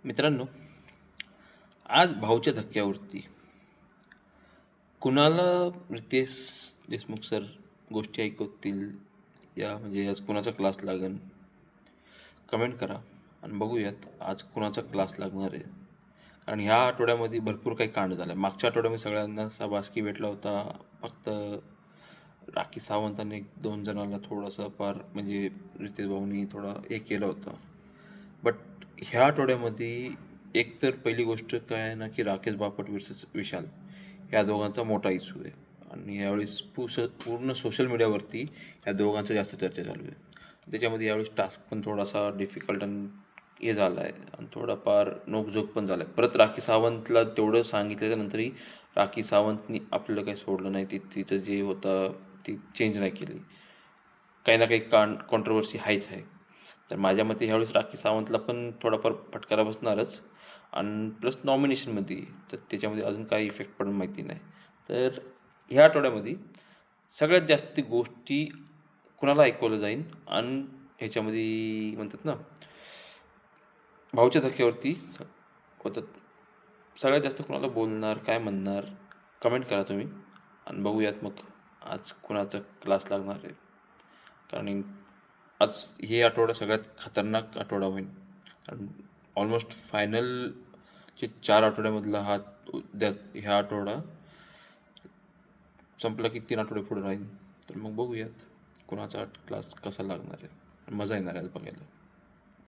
मित्रांनो, आज भाऊच्या धक्क्यावरती कुणाला रितेश देशमुख सर गोष्टी ऐकवतील या म्हणजे आज कुणाचा क्लास लागेल कमेंट करा आणि बघूयात आज कुणाचा क्लास लागणार आहे. कारण ह्या आठवड्यामध्ये भरपूर काही कांड झालं. मागच्या आठवड्यामध्ये सगळ्यांना शाबासकी भेटला होता. फक्त राखी सावंतांनी 1-2 जणांना थोडंसं फार म्हणजे रितेश भाऊनी थोडं हे केलं होतं. बट ह्या आठवड्यामध्ये एकतर पहिली गोष्ट काय आहे ना, की राकेश बापट वर्सेस विशाल ह्या दोघांचा मोठा इश्यू आहे. आणि यावेळेस पूर्ण सोशल मीडियावरती ह्या दोघांचं जास्त चर्चा चालू आहे. त्याच्यामध्ये यावेळेस टास्क पण थोडासा डिफिकल्ट आणि हे झाला आहे आणि थोडाफार नोकझोक पण झाला आहे. परत राखी सावंतला तेवढं सांगितल्यानंतरही राखी सावंतनी आपलं काही सोडलं नाही. तिचं जे होतं ती चेंज नाही केली. काही ना काही कॉन्ट्रोवर्सी आहेच आहे. तर माझ्या मते ह्यावेळेस राखी सावंतला पण थोडाफार फटकारा बसणारच आणि प्लस नॉमिनेशनमध्ये तर त्याच्यामध्ये अजून काही इफेक्ट पण माहिती नाही. तर ह्या आठवड्यामध्ये सगळ्यात जास्त गोष्टी कुणाला ऐकवलं जाईल आणि ह्याच्यामध्ये म्हणतात ना भाऊच्या धक्क्यावरती होतात. सगळ्यात जास्त कुणाला बोलणार, काय म्हणणार, कमेंट करा तुम्ही आणि बघूयात मग आज कुणाचा क्लास लागणार आहे. कारण आज हे आठवडा सगळ्यात खतरनाक आठवडा होईल. कारण ऑलमोस्ट फायनलचे 4 आठवड्यामधला हा उद्या ह्या आठवडा संपला की 3 आठवडे पुढे राहील. तर मग बघूयात कुणाचा क्लास कसा लागणार आहे. मजा येणार आहे बघायला.